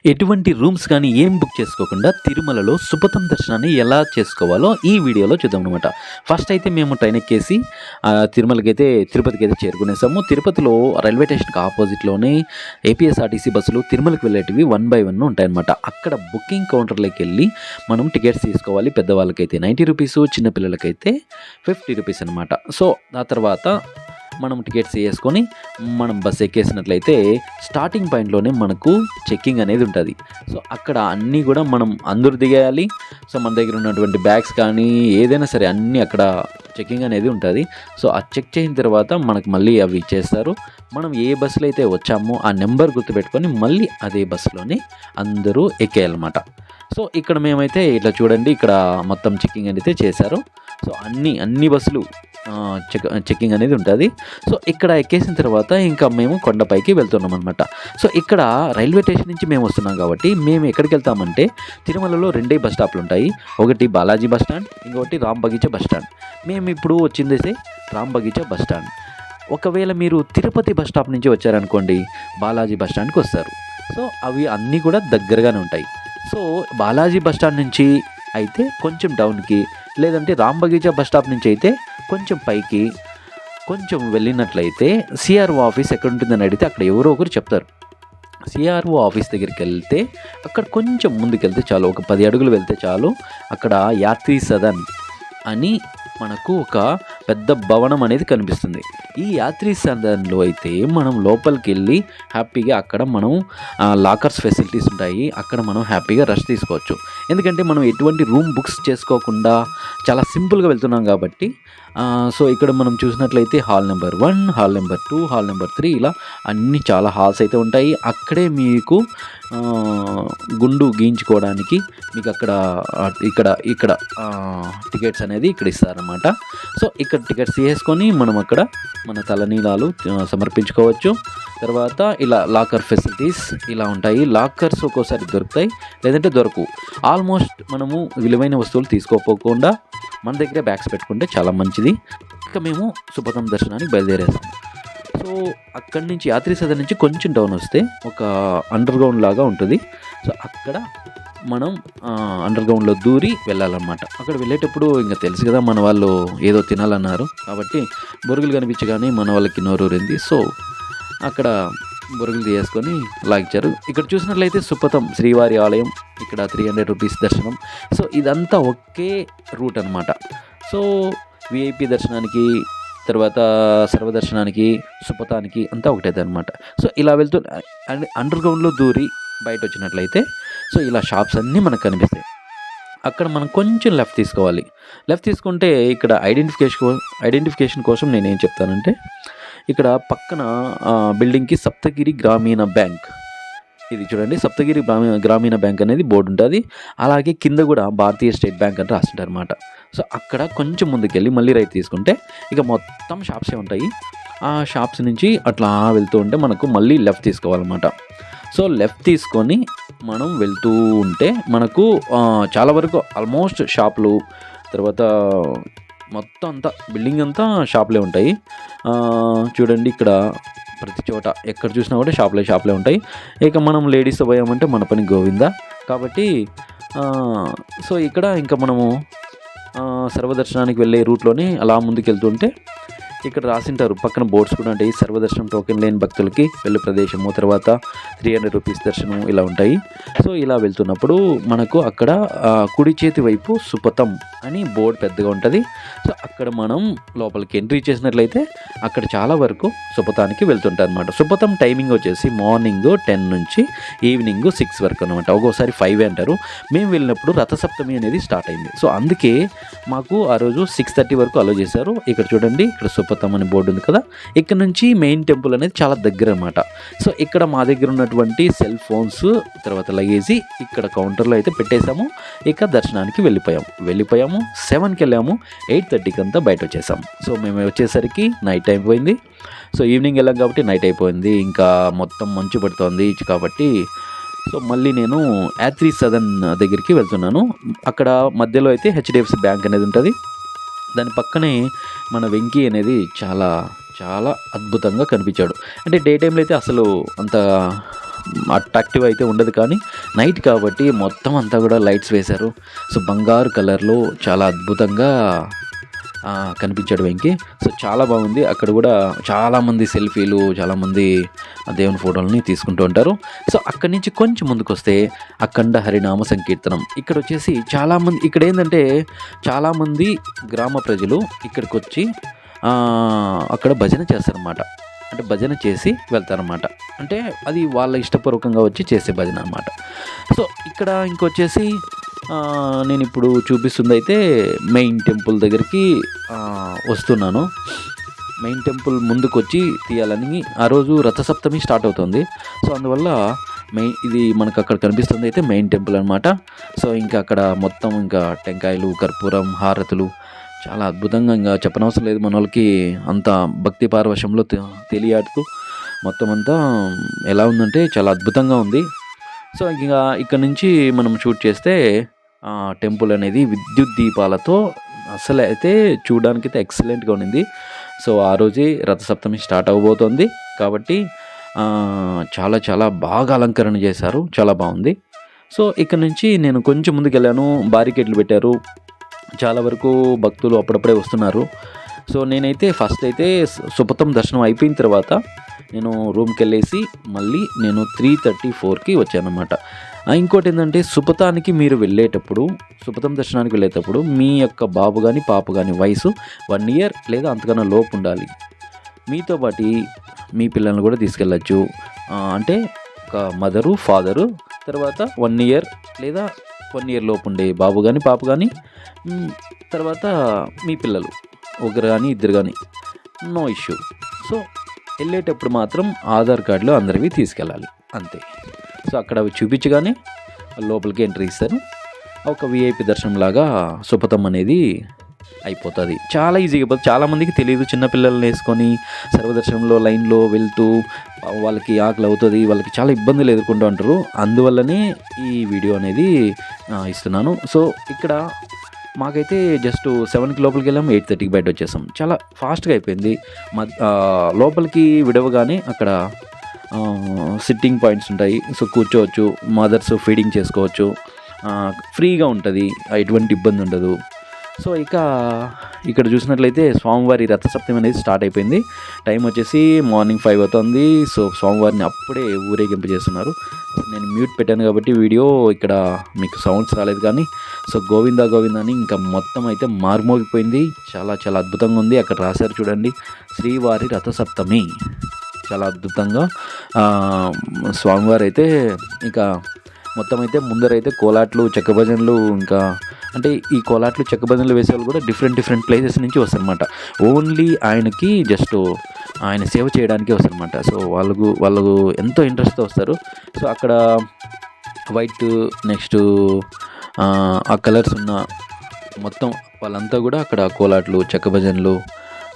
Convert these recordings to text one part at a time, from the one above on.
ఎటువంటి రూమ్స్ కానీ ఏం బుక్ చేసుకోకుండా తిరుమలలో సుపథం దర్శనాన్ని ఎలా చేసుకోవాలో ఈ వీడియోలో చూద్దాం అనమాట. ఫస్ట్ అయితే మేము ట్రైన్ ఎక్కేసి తిరుపతికి అయితే చేరుకునేసాము. తిరుపతిలో రైల్వే స్టేషన్కి ఆపోజిట్లోనే ఏపీఎస్ఆర్టీసీ బస్సులు తిరుమలకి వెళ్ళేటివి 1 by 1 ఉంటాయన్నమాట. అక్కడ బుకింగ్ కౌంటర్లోకి వెళ్ళి మనం టికెట్స్ తీసుకోవాలి. పెద్దవాళ్ళకైతే 90 రూపీస్, చిన్నపిల్లలకైతే 50 రూపీస్ అనమాట. సో ఆ తర్వాత మనం టికెట్స్ వేసుకొని మనం బస్ ఎక్కేసినట్లయితే స్టార్టింగ్ పాయింట్లోనే మనకు చెక్కింగ్ అనేది ఉంటుంది. సో అక్కడ అన్నీ కూడా మనం అందరూ దిగేయాలి. సో మన దగ్గర ఉన్నటువంటి బ్యాగ్స్ కానీ ఏదైనా సరే అన్నీ అక్కడ చెక్కింగ్ అనేది ఉంటుంది. సో ఆ చెక్ చేసిన తర్వాత మనకు మళ్ళీ అవి ఇచ్చేస్తారు. మనం ఏ బస్సులో అయితే వచ్చామో ఆ నెంబర్ గుర్తుపెట్టుకొని మళ్ళీ అదే బస్సులోనే అందరూ ఎక్కేయాలన్నమాట. సో ఇక్కడ మేమైతే ఇట్లా చూడండి, ఇక్కడ మొత్తం చెక్కింగ్ అనేది చేశారు. సో అన్ని బస్సులు చెక్కింగ్ అనేది ఉంటుంది. సో ఇక్కడ ఎక్కేసిన తర్వాత ఇంకా మేము కొండపైకి వెళ్తున్నాం అనమాట. సో ఇక్కడ రైల్వే స్టేషన్ నుంచి మేము వస్తున్నాం కాబట్టి మేము ఎక్కడికి వెళ్తామంటే తిరుమలలో 2 బస్ స్టాప్లు ఉంటాయి. ఒకటి బాలాజీ బస్ స్టాండ్, ఇంకొకటి రామ్ బగీచా బస్ స్టాండ్. మేము ఇప్పుడు వచ్చింది రామ్ బగీచా బస్ స్టాండ్. ఒకవేళ మీరు తిరుపతి బస్ స్టాప్ నుంచి వచ్చారనుకోండి, బాలాజీ బస్ స్టాండ్కి వస్తారు. సో అవి అన్నీ కూడా దగ్గరగానే ఉంటాయి. సో బాలాజీ బస్ స్టాండ్ నుంచి అయితే కొంచెం డౌన్కి, లేదంటే రామ్ బగీచా బస్ స్టాప్ నుంచి అయితే కొంచెం పైకి కొంచెం వెళ్ళినట్లయితే సిఆర్ఓ ఆఫీస్ ఎక్కడ ఉంటుందని అడిగితే అక్కడ ఎవరో ఒకరు చెప్తారు. సిఆర్ఓ ఆఫీస్ దగ్గరికి వెళ్తే అక్కడ కొంచెం ముందుకెళ్తే చాలు, ఒక 10 అడుగులు వెళ్తే చాలు, అక్కడ యాత్రీ సదన్ అని మనకు ఒక పెద్ద భవనం అనేది కనిపిస్తుంది. ఈ యాత్రీ సదన్లో అయితే మనం లోపలికి వెళ్ళి హ్యాపీగా అక్కడ మనం లాకర్స్ ఫెసిలిటీస్ ఉంటాయి. అక్కడ మనం హ్యాపీగా రెస్ట్ తీసుకోవచ్చు. ఎందుకంటే మనం ఎటువంటి రూమ్ బుక్స్ చేసుకోకుండా చాలా సింపుల్గా వెళ్తున్నాం కాబట్టి. సో ఇక్కడ మనం చూసినట్లయితే hall number 1, hall number 2, hall number 3 ఇలా అన్ని చాలా హాల్స్ అయితే ఉంటాయి. అక్కడే మీకు గుండు గీయించుకోవడానికి మీకు ఇక్కడ టికెట్స్ అనేది ఇక్కడ ఇస్తారన్నమాట. సో ఇక్కడ టికెట్స్ తీసుకొని మనం అక్కడ మన తలనీలాలు సమర్పించుకోవచ్చు. తర్వాత ఇలా లాకర్ ఫెసిలిటీస్ ఇలా ఉంటాయి. లాకర్స్ ఒక్కోసారి దొరుకుతాయి, లేదంటే దొరకవు. ఆల్మోస్ట్ మనము విలువైన వస్తువులు తీసుకోపోకుండా మన దగ్గరే బ్యాగ్స్ పెట్టుకుంటే చాలా మంచిది. ఇక మేము సుపథం దర్శనానికి బయలుదేరేసాము. సో అక్కడి నుంచి యాత్రీ సదన్ నుంచి కొంచెం డౌన్ వస్తే ఒక అండర్ గ్రౌండ్ లాగా ఉంటుంది. సో అక్కడ మనం అండర్ గ్రౌండ్లో దూరి వెళ్ళాలన్నమాట. అక్కడ వెళ్ళేటప్పుడు ఇంకా తెలుసు కదా, మన వాళ్ళు ఏదో తినాలన్నారు కాబట్టి బొరుగులు కనిపించగానే మన వాళ్ళకి నోరూరింది. సో అక్కడ బొరుగులు తీసుకొని లాగిచ్చారు. ఇక్కడ చూసినట్లయితే సుపథం శ్రీవారి ఆలయం, ఇక్కడ 300 రూపీస్ దర్శనం. సో ఇదంతా ఒకే రూట్ అనమాట. సో విఐపి దర్శనానికి, తర్వాత సర్వదర్శనానికి, సుపథానికి అంతా ఒకటే అనమాట. సో ఇలా వెళ్తూ అండర్ గ్రౌండ్లో దూరి బయట వచ్చినట్లయితే సో ఇలా షాప్స్ అన్నీ మనకు అక్కడ మనం కొంచెం లెఫ్ట్ తీసుకోవాలి. లెఫ్ట్ తీసుకుంటే ఇక్కడ ఐడెంటిఫికేషన్ కోసం నేనేం చెప్తానంటే, ఇక్కడ పక్కన బిల్డింగ్కి సప్తగిరి గ్రామీణ బ్యాంక్, ఇది చూడండి, సప్తగిరి గ్రామీణ బ్యాంక్ అనేది బోర్డు ఉంటుంది. అలాగే కింద కూడా భారతీయ స్టేట్ బ్యాంక్ అని రాస్తుంటారు అనమాట. సో అక్కడ కొంచెం ముందుకెళ్ళి మళ్ళీ రైట్ తీసుకుంటే ఇక మొత్తం షాప్సే ఉంటాయి. ఆ షాప్స్ నుంచి అట్లా వెళ్తూ ఉంటే మనకు మళ్ళీ లెఫ్ట్ తీసుకోవాలన్నమాట. సో లెఫ్ట్ తీసుకొని మనం వెళ్తూ ఉంటే మనకు చాలా వరకు ఆల్మోస్ట్ షాపులు, తర్వాత మొత్తం అంతా బిల్డింగ్ అంతా షాపులే ఉంటాయి. చూడండి, ఇక్కడ ప్రతి చోట ఎక్కడ చూసినా కూడా షాపులే ఉంటాయి. ఇక మనం లేడీస్తో పోయామంటే మన పని గోవిందా కాబట్టి. సో ఇక్కడ ఇంకా మనము సర్వదర్శనానికి వెళ్ళే రూట్లోనే అలా ముందుకెళ్తుంటే ఇక్కడ రాసింటారు, పక్కన బోర్డ్స్ కూడా ఉంటాయి. సర్వదర్శనం టోకెన్ లేని భక్తులకి వెళ్ళే ప్రదేశము, తర్వాత 300 రూపీస్ దర్శనం ఇలా ఉంటాయి. సో ఇలా వెళ్తున్నప్పుడు మనకు అక్కడ కుడి చేతి వైపు సుపథం అని బోర్డు పెద్దగా ఉంటుంది. సో అక్కడ మనం లోపలికి ఎంట్రీ చేసినట్లయితే అక్కడ చాలా వరకు సుపథానికి వెళ్తుంటారు అనమాట. సుపథం టైమింగ్ వచ్చేసి మార్నింగ్ 10 నుంచి ఈవినింగ్ 6 వరకు అనమాట. ఒక్కోసారి 5 అంటారు. మేము వెళ్ళినప్పుడు రథసప్తమి అనేది స్టార్ట్ అయింది. సో అందుకే మాకు ఆ రోజు 6:30 వరకు అలో చేశారు. ఇక్కడ చూడండి, ఇక్కడ సుపథం అని బోర్డు ఉంది కదా, ఇక్కడ నుంచి మెయిన్ టెంపుల్ అనేది చాలా దగ్గర అనమాట. సో ఇక్కడ మా దగ్గర ఉన్నటువంటి సెల్ ఫోన్స్, తర్వాత లగేజీ ఇక్కడ కౌంటర్లో అయితే పెట్టేశాము. ఇక దర్శనానికి వెళ్ళిపోయాము. 7కి వెళ్ళాము, 8:30కి అంతా బయట వచ్చేసాము. సో మేము వచ్చేసరికి నైట్ అయిపోయింది. సో ఈవినింగ్ వెళ్ళాం కాబట్టి నైట్ అయిపోయింది. ఇంకా మొత్తం మంచు పడుతోంది కాబట్టి సో మళ్ళీ నేను యాత్రీ సదన్ దగ్గరికి వెళ్తున్నాను. అక్కడ మధ్యలో అయితే హెచ్డిఎఫ్సి బ్యాంక్ అనేది ఉంటుంది. దాని పక్కనే మన వెంకీ అనేది చాలా చాలా అద్భుతంగా కనిపించాడు. అంటే డే టైంలో అయితే అసలు అంత అట్రాక్టివ్ అయితే ఉండదు, కానీ నైట్ కాబట్టి మొత్తం అంతా కూడా లైట్స్ వేశారు. సో బంగారు కలర్లో చాలా అద్భుతంగా కనిపించాడు వెంకీ. సో చాలా బాగుంది. అక్కడ కూడా చాలామంది సెల్ఫీలు, చాలామంది దేవుని ఫోటోలని తీసుకుంటూ ఉంటారు. సో అక్కడి నుంచి కొంచెం ముందుకు వస్తే అఖండ హరినామ సంకీర్తనం. ఇక్కడ వచ్చేసి చాలామంది, ఇక్కడ ఏంటంటే చాలామంది గ్రామ ప్రజలు ఇక్కడికి వచ్చి అక్కడ భజన చేస్తారన్నమాట. అంటే భజన చేసి వెళ్తారన్నమాట. అంటే అది వాళ్ళ ఇష్టపూర్వకంగా వచ్చి చేసే భజన అన్నమాట. సో ఇక్కడ ఇంకొచ్చేసి నేను ఇప్పుడు చూపిస్తుంది అయితే మెయిన్ టెంపుల్ దగ్గరికి వస్తున్నాను. మెయిన్ టెంపుల్ ముందుకు వచ్చి తీయాలని, ఆ రోజు రథసప్తమి స్టార్ట్ అవుతుంది. సో అందువల్ల ఇది మనకు అక్కడ కనిపిస్తుంది అయితే మెయిన్ టెంపుల్ అనమాట. సో ఇంకా అక్కడ మొత్తం ఇంకా టెంకాయలు, కర్పూరం, హారతులు చాలా అద్భుతంగా, ఇంకా చెప్పనవసరం లేదు, మన వాళ్ళకి అంత భక్తి పారవశంలో తెలియాడుతూ మొత్తం అంతా ఎలా ఉందంటే చాలా అద్భుతంగా ఉంది. సో ఇంకా ఇక్కడ నుంచి మనం షూట్ చేస్తే టెంపుల్ అనేది విద్యుత్ దీపాలతో అసలు అయితే చూడడానికి అయితే ఎక్సలెంట్గా ఉండింది. సో ఆ రోజే రథసప్తమి స్టార్ట్ అవ్వబోతోంది కాబట్టి చాలా చాలా బాగా అలంకరణ చేశారు, చాలా బాగుంది. సో ఇక్కడ నుంచి నేను కొంచెం ముందుకు వెళ్ళాను. బారికేడ్లు పెట్టారు, చాలా వరకు భక్తులు అప్పుడప్పుడే వస్తున్నారు. సో నేనైతే ఫస్ట్ అయితే సుపథం దర్శనం అయిపోయిన తర్వాత నేను రూమ్కి వెళ్ళేసి మళ్ళీ నేను 3:34కి వచ్చానమాట. ఇంకోటి ఏంటంటే సుపథానికి మీరు వెళ్ళేటప్పుడు, సుపథం దర్శనానికి వెళ్ళేటప్పుడు మీ యొక్క బాబు కానీ పాప కానీ వయసు 1 year లేదా అంతకన్నా లోపు ఉండాలి. మీతో పాటు మీ పిల్లల్ని కూడా తీసుకెళ్ళచ్చు. అంటే ఒక మదరు, ఫాదరు, తర్వాత 1 year లేదా 1 year లోపు ఉండే బాబు కానీ పాప కానీ, తర్వాత మీ పిల్లలు ఒకరు కానీ ఇద్దరు కానీ, నో ఇష్యూ. సో వెళ్ళేటప్పుడు మాత్రం ఆధార్ కార్డులో అందరివి తీసుకెళ్ళాలి అంతే. సో అక్కడ అవి చూపించగానే లోపలికి ఎంట్రీ ఇస్తారు. ఒక విఐపి దర్శనం లాగా సుపథం అనేది అయిపోతుంది. చాలా ఈజీగా, చాలామందికి తెలియదు. చిన్నపిల్లల్ని వేసుకొని సర్వదర్శనంలో లైన్లో వెళ్తూ వాళ్ళకి ఆకలి అవుతుంది, వాళ్ళకి చాలా ఇబ్బందులు ఎదుర్కొంటూ ఉంటారు. అందువల్లనే ఈ వీడియో అనేది ఇస్తున్నాను. సో ఇక్కడ మాకైతే జస్ట్ 7కి లోపలికి వెళ్ళాము, 8:30కి బయట వచ్చేసాం. చాలా ఫాస్ట్గా అయిపోయింది. లోపలికి విడవగానే అక్కడ సిట్టింగ్ పాయింట్స్ ఉంటాయి. సో కూర్చోవచ్చు, మదర్స్ ఫీడింగ్ చేసుకోవచ్చు, ఫ్రీగా ఉంటుంది, ఎటువంటి ఇబ్బంది ఉండదు. సో ఇక్కడ చూసినట్లయితే స్వామివారి రథసప్తమి అనేది స్టార్ట్ అయిపోయింది. టైం వచ్చేసి మార్నింగ్ 5 అవుతుంది. సో స్వామివారిని అప్పుడే ఊరేగింపు చేస్తున్నారు. నేను మ్యూట్ పెట్టాను కాబట్టి వీడియో ఇక్కడ మీకు సౌండ్స్ రాలేదు, కానీ సో గోవిందా గోవిందా అని ఇంకా మొత్తం అయితే మార్మోగిపోయింది. చాలా చాలా అద్భుతంగా ఉంది. అక్కడ రాశారు చూడండి, శ్రీవారి రథసప్తమి. చాలా అద్భుతంగా స్వామివారు అయితే ఇంకా మొత్తం అయితే ముందరైతే కోలాట్లు, చెక్క భజనలు, ఇంకా అంటే ఈ కోలాట్లు, చెక్క భజనలు వేసేవాళ్ళు కూడా డిఫరెంట్ ప్లేసెస్ నుంచి వస్తారనమాట. ఓన్లీ ఆయనకి జస్ట్ ఆయన సేవ చేయడానికి వస్తారనమాట. సో వాళ్ళు ఎంతో ఇంట్రెస్ట్తో వస్తారు. సో అక్కడ వైట్, నెక్స్ట్ ఆ కలర్స్ ఉన్న మొత్తం వాళ్ళంతా కూడా అక్కడ కోలాట్లు, చెక్క భజనలు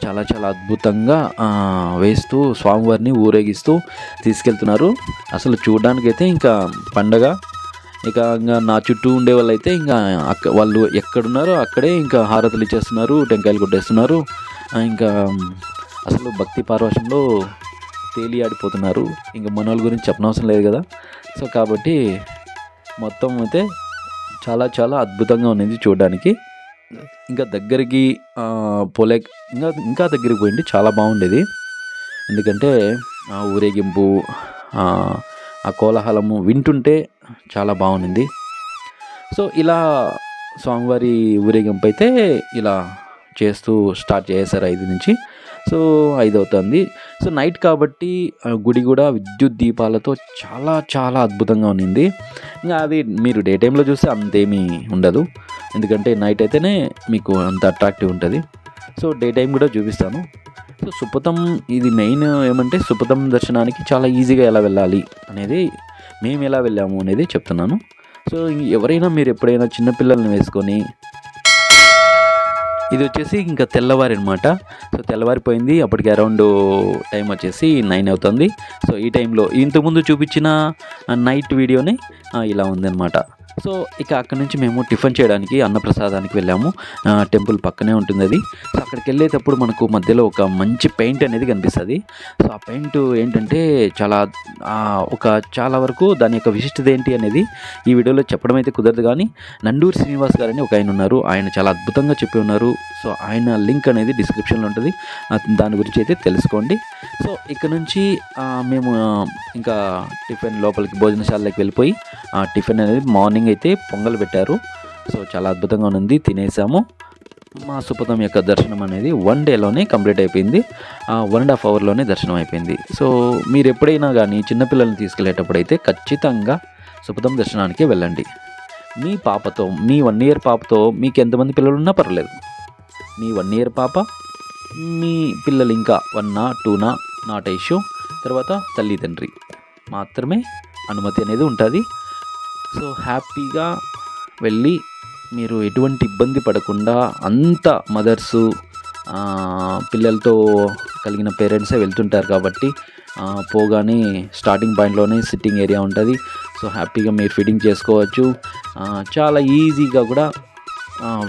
చాలా చాలా అద్భుతంగా వేస్తూ స్వామివారిని ఊరేగిస్తూ తీసుకెళ్తున్నారు. అసలు చూడడానికైతే ఇంకా పండగ. ఇంకా నా చుట్టూ ఉండే వాళ్ళు అయితే ఇంకా వాళ్ళు ఎక్కడున్నారో అక్కడే ఇంకా హారతులు ఇచ్చేస్తున్నారు, టెంకాయలు కొట్టేస్తున్నారు. ఇంకా అసలు భక్తి పారవశంలో తేలియాడిపోతున్నారు. ఇంకా మన వాళ్ళ గురించి చెప్పనవసరం లేదు కదా. సో కాబట్టి మొత్తం అయితే చాలా చాలా అద్భుతంగా ఉన్నది చూడడానికి. ఇంకా దగ్గరికి ఇంకా దగ్గరికి పోయింది, చాలా బాగుండేది. ఎందుకంటే ఆ ఊరేగింపు, ఆ కోలాహలము వింటుంటే చాలా బాగుంది. సో ఇలా స్వామివారి ఊరేగింపు అయితే ఇలా చేస్తూ స్టార్ట్ చేశారు 5 నుంచి. సో 5 అవుతుంది. సో నైట్ కాబట్టి గుడి కూడా విద్యుత్ దీపాలతో చాలా చాలా అద్భుతంగా ఉన్నింది. ఇంకా అది మీరు డే టైంలో చూస్తే అంతేమీ ఉండదు, ఎందుకంటే నైట్ అయితేనే మీకు అంత అట్రాక్టివ్ ఉంటుంది. సో డే టైం కూడా చూపిస్తాను. సో సుపథం ఇది మెయిన్ ఏమంటే సుపథం దర్శనానికి చాలా ఈజీగా ఎలా వెళ్ళాలి అనేది, మేము ఎలా వెళ్ళాము అనేది చెప్తున్నాను. సో ఎవరైనా మీరు ఎప్పుడైనా చిన్నపిల్లల్ని వేసుకొని, ఇది వచ్చేసి ఇంకా తెల్లవారి అనమాట. సో తెల్లవారిపోయింది, అప్పటికి అరౌండ్ టైం వచ్చేసి 9 అవుతుంది. సో ఈ టైంలో ఇంతకుముందు చూపించిన నైట్ వీడియోనే ఇలా ఉందన్నమాట. సో ఇక అక్కడి నుంచి మేము టిఫిన్ చేయడానికి అన్నప్రసాదానికి వెళ్ళాము. టెంపుల్ పక్కనే ఉంటుంది అది. సో అక్కడికి వెళ్ళేటప్పుడు మనకు మధ్యలో ఒక మంచి పెయింట్ అనేది కనిపిస్తుంది. సో ఆ పెయింట్ ఏంటంటే చాలా వరకు దాని యొక్క విశిష్టత ఏంటి అనేది ఈ వీడియోలో చెప్పడం అయితే కుదరదు, కానీ నండూరి శ్రీనివాస్ గారని ఒక ఆయన ఉన్నారు. ఆయన చాలా అద్భుతంగా చెప్పి ఉన్నారు. సో ఆయన లింక్ అనేది డిస్క్రిప్షన్లో ఉంటుంది, దాని గురించి అయితే తెలుసుకోండి. సో ఇక్కడ నుంచి మేము ఇంకా టిఫిన్ లోపలికి భోజనశాలలోకి వెళ్ళిపోయి టిఫిన్ అనేది మార్నింగ్ అయితే పొంగల్ పెట్టారు. సో చాలా అద్భుతంగా ఉంది, తినేసాము. మా సుపథం యొక్క దర్శనం అనేది 1 డేలోనే కంప్లీట్ అయిపోయింది. 1.5 అవర్లోనే దర్శనం అయిపోయింది. సో మీరు ఎప్పుడైనా కానీ చిన్నపిల్లల్ని తీసుకెళ్ళేటప్పుడు అయితే ఖచ్చితంగా సుపథం దర్శనానికి వెళ్ళండి. మీ పాపతో, మీ 1 ఇయర్ పాపతో మీకు ఎంతమంది పిల్లలు ఉన్నా పర్లేదు, మీ 1 ఇయర్ పాప, మీ పిల్లలు ఇంకా 1నా 2నా నాట్ ఇష్యూ, తర్వాత తల్లిదండ్రి మాత్రమే అనుమతి అనేది ఉంటుంది. సో హ్యాపీగా వెళ్ళి మీరు ఎటువంటి ఇబ్బంది పడకుండా, అంత మదర్సు పిల్లలతో కలిగిన పేరెంట్సే వెళ్తుంటారు కాబట్టి పోగానే స్టార్టింగ్ పాయింట్లోనే సిట్టింగ్ ఏరియా ఉంటుంది. సో హ్యాపీగా మీరు ఫీడింగ్ చేసుకోవచ్చు. చాలా ఈజీగా కూడా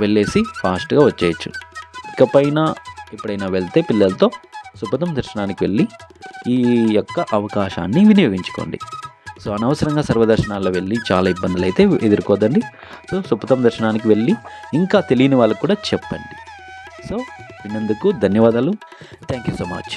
వెళ్ళేసి ఫాస్ట్గా వచ్చేయచ్చు. ఇకపైన ఎప్పుడైనా వెళ్తే పిల్లలతో సుపథం దర్శనానికి వెళ్ళి ఈ యొక్క అవకాశాన్ని వినియోగించుకోండి. సో అనవసరంగా సర్వదర్శనాల్లో వెళ్ళి చాలా ఇబ్బందులు అయితే ఎదుర్కోదండి. సో సుపథం దర్శనానికి వెళ్ళి ఇంకా తెలియని వాళ్ళకు కూడా చెప్పండి. సో విన్నందుకు ధన్యవాదాలు. Thank you so much.